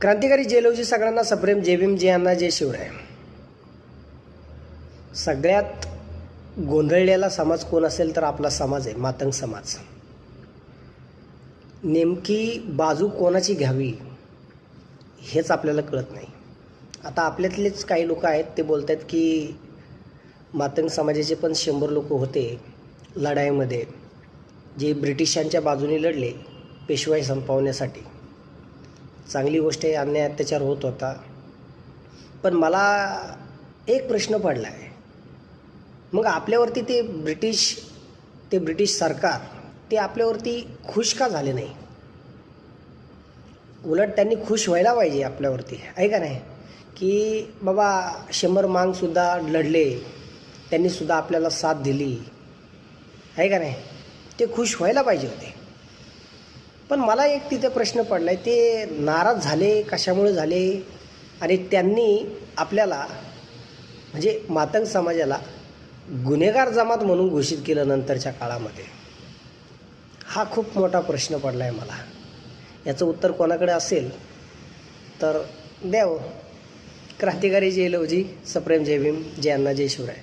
क्रांतिकारी जय लवजी, सगळ्यांना सप्रेम जय भीम, जय अण्णा, जय शिवराय. सगळ्यात गोंधळलेला समाज कोण असेल तर आपला समाज आहे, मातंग समाज. नेमकी बाजू कोणाची घ्यावी हेच आपल्याला कळत नाही. आता आपल्यातलेच काही लोक आहेत ते बोलत आहेत की मातंग समाजाचे पण 100 लोक होते लढाईमध्ये, जे ब्रिटिशांच्या बाजूने लढले पेशवाई संपवण्यासाठी. चांगली गोष्ट आहे, अन्याय अत्याचार होत होता. पण मला एक प्रश्न पडला आहे, मग आपल्यावरती ते ब्रिटिश सरकार ते आपल्यावरती खुश का झाले नाही? उलट त्यांनी खुश व्हायला पाहिजे आपल्यावरती, आहे का नाही? की बाबा 100 मांगसुद्धा लढले, त्यांनीसुद्धा आपल्याला साथ दिली, आहे का नाही? ते खुश व्हायला पाहिजे होते. पण मला एक तिथे प्रश्न पडला आहे, ते नाराज झाले कशामुळे झाले? आणि त्यांनी आपल्याला म्हणजे मातंग समाजाला गुन्हेगार जमात म्हणून घोषित केलं नंतरच्या काळामध्ये. हा खूप मोठा प्रश्न पडला आहे मला. याचं उत्तर कोणाकडे असेल तर द्यावं. क्रांतिकारी जय लवजी, सप्रेम जय भीम, जय अण्णा, जय शिवराय.